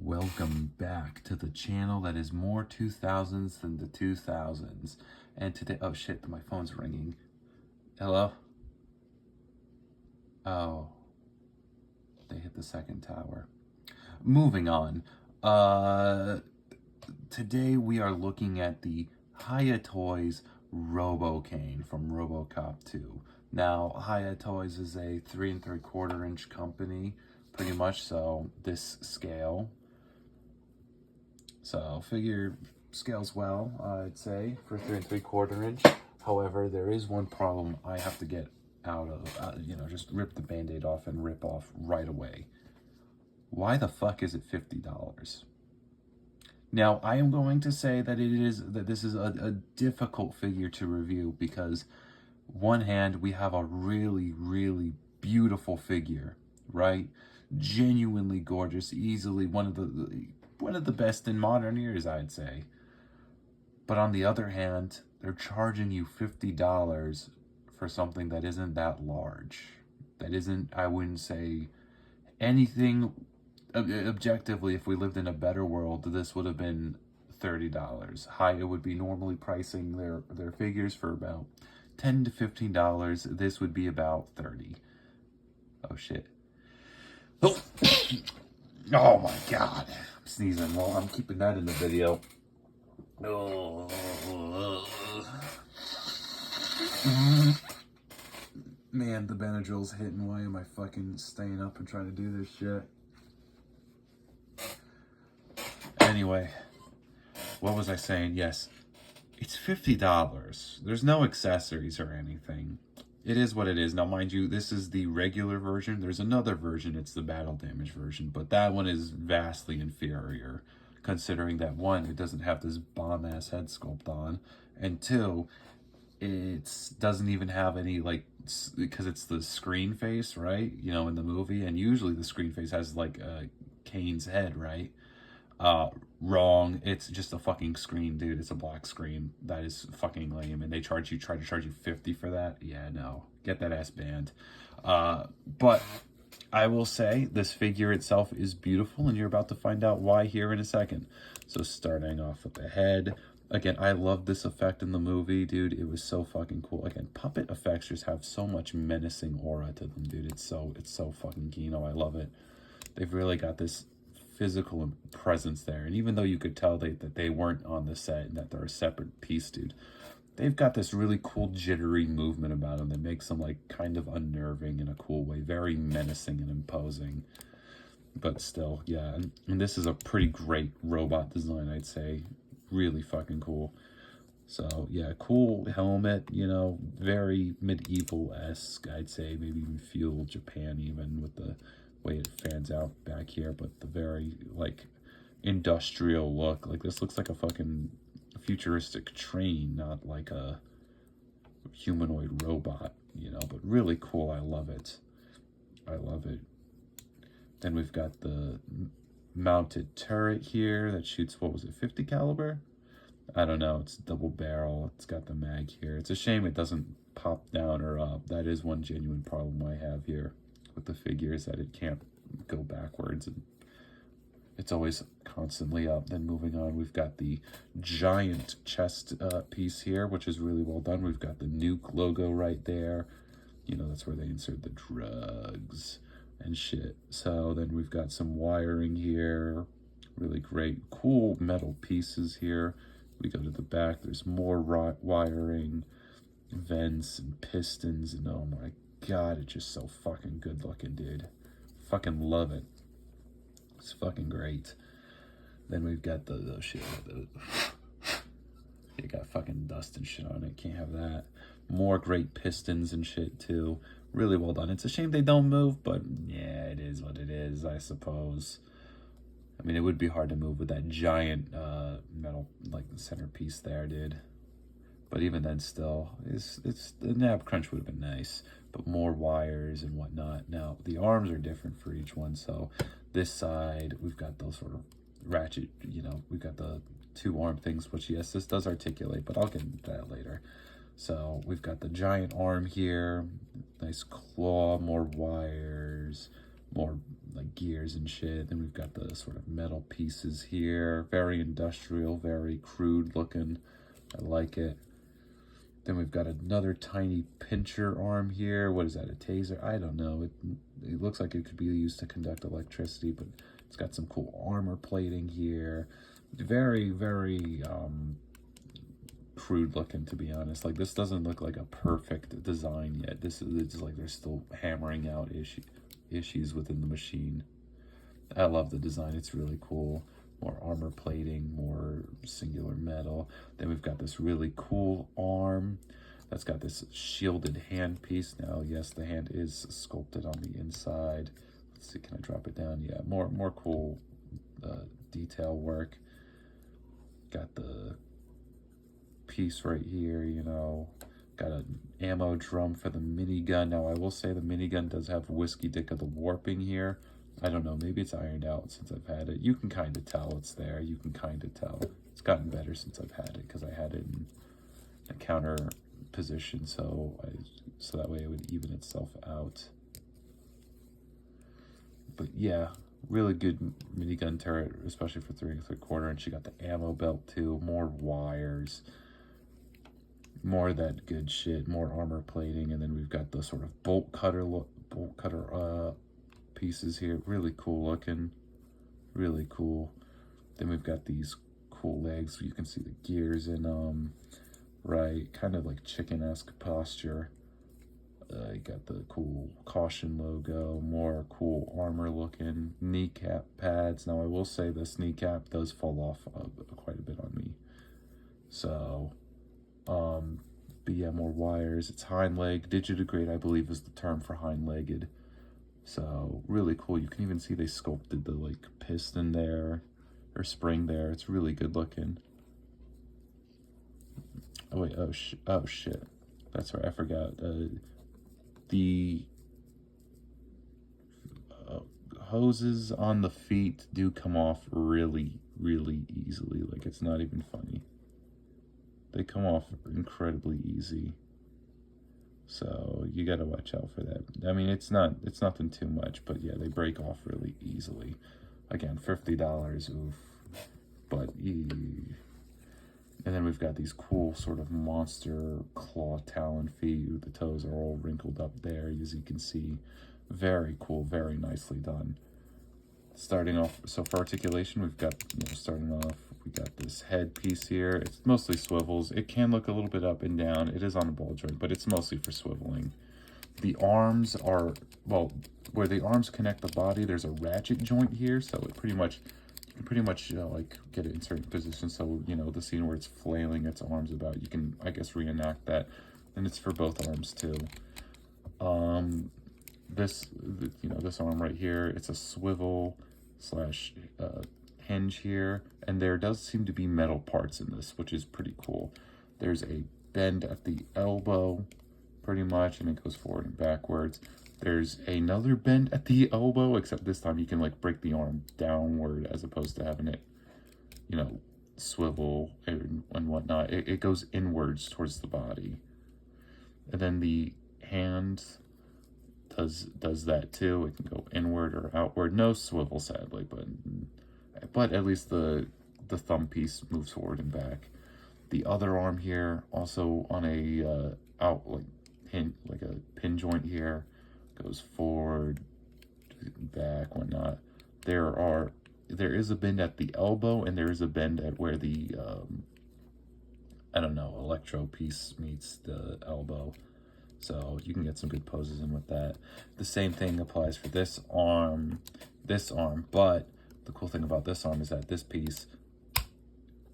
Welcome back to the channel that is more 2000s than the 2000s. And today, oh shit, my phone's ringing. Hello? Oh, they hit the second tower. Moving on. Today we are looking at the Hiya Toys robocain from RoboCop 2. Now, Hiya Toys is a 3 3/4 inch company, pretty much, so this scale. So figure scales well, I'd say, for 3 3/4 inch. However, there is one problem I have to get out of, just rip the band-aid off and rip off right away. Why the fuck is it $50? Now, I am going to say that this is a difficult figure to review because, one hand, we have a really, really beautiful figure, right? Genuinely gorgeous, easily one of the best in modern years, I'd say. But on the other hand, they're charging you $50 for something that isn't that large. That isn't, I wouldn't say, anything. Objectively, if we lived in a better world, this would have been $30. Hiya would be normally pricing their figures for about $10 to $15. This would be about $30. Oh shit. Oh, oh my god. I'm sneezing. Well, I'm keeping that in the video. Oh. Man, the Benadryl's hitting. Why am I fucking staying up and trying to do this shit? Anyway, what was I saying? Yes, it's $50. There's no accessories or anything. It is what it is. Now, mind you, this is the regular version. There's another version. It's the battle damage version, but that one is vastly inferior, considering that, one, it doesn't have this bomb-ass head sculpt on, and two, it doesn't even have any, because it's the screen face, right? In the movie, and usually the screen face has, Kane's head, right? Wrong. It's just a fucking screen, dude. It's a black screen. That is fucking lame. And they try to charge you $50 for that. Yeah, no. Get that ass banned. But I will say this figure itself is beautiful, and you're about to find out why here in a second. So starting off with the head. Again, I love this effect in the movie, dude. It was so fucking cool. Again, puppet effects just have so much menacing aura to them, dude. It's so fucking Kino. I love it. They've really got this physical presence there, and even though you could tell that they weren't on the set and that they're a separate piece, dude, they've got this really cool jittery movement about them that makes them kind of unnerving in a cool way, very menacing and imposing. But still, yeah, and this is a pretty great robot design, I'd say. Really fucking cool. So yeah, cool helmet, very medieval-esque, I'd say, maybe even feudal Japan, even with the way it fans out back here, but the very industrial look. This looks like a fucking futuristic train, not like a humanoid robot, but really cool. I love it. Then we've got the mounted turret here that shoots, what was it, 50 caliber? I don't know. It's double barrel. It's got the mag here. It's a shame it doesn't pop down or up. That is one genuine problem I have here with the figures, that it can't go backwards, and it's always constantly up. Then moving on, we've got the giant chest piece here, which is really well done. We've got the nuke logo right there. That's where they insert the drugs and shit. So then we've got some wiring here. Really great, cool metal pieces here. We go to the back. There's more wiring, vents and pistons, and oh my god, it's just so fucking good looking, dude. Fucking love it. It's fucking great. Then we've got the shit. You got fucking dust and shit on it. Can't have that. More great pistons and shit too. Really well done. It's a shame they don't move, but yeah, it is what it is, I suppose. I mean, it would be hard to move with that giant metal, the centerpiece there, dude. But even then, still, the nab crunch would have been nice. But more wires and whatnot. Now, the arms are different for each one. So this side, we've got those sort of ratchet, we've got the two arm things, which, yes, this does articulate, but I'll get into that later. So we've got the giant arm here, nice claw, more wires, more like gears and shit. Then we've got the sort of metal pieces here, very industrial, very crude looking. I like it. Then we've got another tiny pincher arm here. What is that, a taser? I don't know. It looks like it could be used to conduct electricity, but it's got some cool armor plating here. Very, very crude looking, to be honest. Like, this doesn't look like a perfect design yet. It's like they're still hammering out issues within the machine. I love the design. It's really cool. More armor plating, more singular metal. Then we've got this really cool arm that's got this shielded hand piece. Now, yes, the hand is sculpted on the inside. Let's see, can I drop it down? Yeah, more cool detail work. Got the piece right here, you know. Got an ammo drum for the minigun. Now, I will say the minigun does have Whiskey Dick of the Warping here. I don't know, maybe it's ironed out since I've had it. You can kind of tell it's there. You can kind of tell. It's gotten better since I've had it because I had it in a counter position, so that way it would even itself out. But yeah, really good minigun turret, especially for 3 3/4 inch. You got the ammo belt too, more wires, more of that good shit, more armor plating, and then we've got the sort of bolt cutter pieces here. Really cool looking, really cool. Then we've got these cool legs. You can see the gears in them, right? Kind of like chicken-esque posture. You got the cool caution logo, more cool armor looking kneecap pads. Now I will say this kneecap does fall off quite a bit on me. So, but yeah, more wires. It's hind leg. Digitigrade, I believe, is the term for hind-legged. So really cool. You can even see they sculpted the like piston there or spring there. It's really good looking. Oh wait, oh shit. That's right, I forgot. The hoses on the feet do come off really, really easily. Like, it's not even funny. They come off incredibly easy. So you got to watch out for that. I mean, it's nothing too much, but yeah, they break off really easily. Again, $50, oof. But and then we've got these cool sort of monster claw talon feet. The toes are all wrinkled up there, as you can see. Very cool, very nicely done. Starting off, so for articulation, we've got, starting off, we got this head piece here. It's mostly swivels. It can look a little bit up and down. It is on a ball joint, but it's mostly for swiveling. The arms are, well, where the arms connect the body, there's a ratchet joint here, so it pretty much, you can pretty much, like, get it in certain positions. So, the scene where it's flailing its arms about, you can, I guess, reenact that. And it's for both arms, too. This arm right here, it's a swivel slash hinge here, and there does seem to be metal parts in this, which is pretty cool. There's a bend at the elbow, pretty much, and it goes forward and backwards. There's another bend at the elbow, except this time you can like break the arm downward as opposed to having it, swivel and whatnot. It goes inwards towards the body, and then the hand does that too. It can go inward or outward. No swivel, sadly, but at least the thumb piece moves forward and back. The other arm here, also on a like a pin joint here, goes forward, back, whatnot. There is a bend at the elbow, and there is a bend at where the electro piece meets the elbow. So you can get some good poses in with that. The same thing applies for this arm, but the cool thing about this arm is that this piece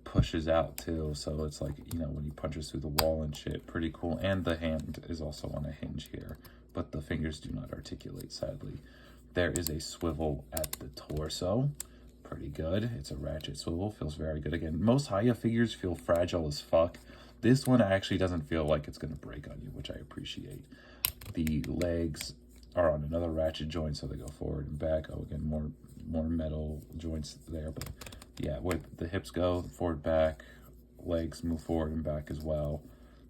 pushes out too. So it's like, when he punches through the wall and shit, pretty cool. And the hand is also on a hinge here, but the fingers do not articulate, sadly. There is a swivel at the torso. Pretty good. It's a ratchet swivel. Feels very good. Again, most Hiya figures feel fragile as fuck. This one actually doesn't feel like it's going to break on you, which I appreciate. The legs are on another ratchet joint, so they go forward and back. Oh, again, more metal joints there. But yeah, where the hips go, forward, back, legs move forward and back as well.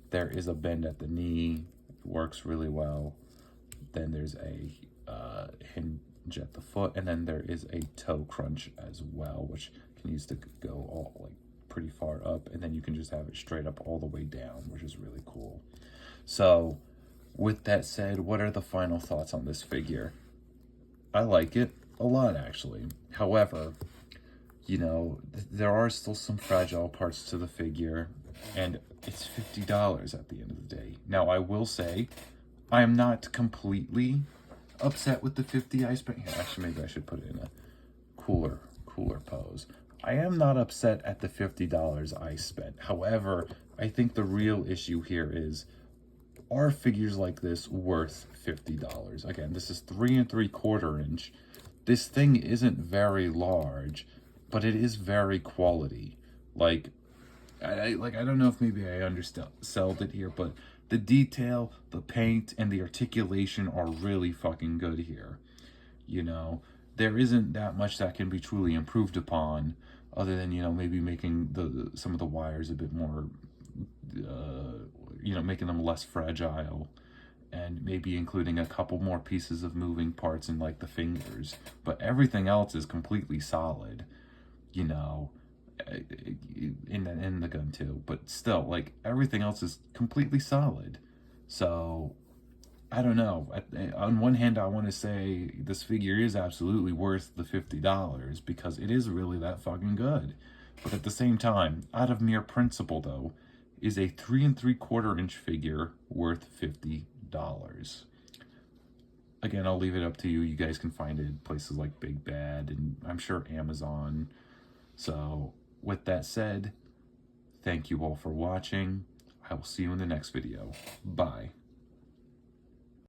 There is a bend at the knee. It works really well. Then there's a jet the foot, and then there is a toe crunch as well, which can use to go all like pretty far up, and then you can just have it straight up all the way down, which is really cool. So with that said, what are the final thoughts on this figure? I like it a lot, actually. However, you know, there are still some fragile parts to the figure, and it's $50 at the end of the day. Now, I will say, I am not completely upset with the 50 I spent. Here, actually, maybe I should put it in a cooler pose. I am not upset at the $50 I spent. However, I think the real issue here is, are figures like this worth $50? Again, this is 3 3/4 inch. This thing isn't very large, but it is very quality. Like, I don't know if maybe I undersold it here, but the detail, the paint, and the articulation are really fucking good here. You know, there isn't that much that can be truly improved upon, other than, you know, maybe making some of the wires a bit more, you know, making them less fragile, and maybe including a couple more pieces of moving parts in like the fingers. But everything else is completely solid, you know, in the gun too. But still, like, everything else is completely solid. So I don't know. On one hand, I want to say this figure is absolutely worth the $50 because it is really that fucking good. But at the same time, out of mere principle, though, is a 3 3/4 inch figure worth $50? Again, I'll leave it up to you. You guys can find it in places like Big Bad and I'm sure Amazon. So with that said, thank you all for watching. I will see you in the next video. Bye.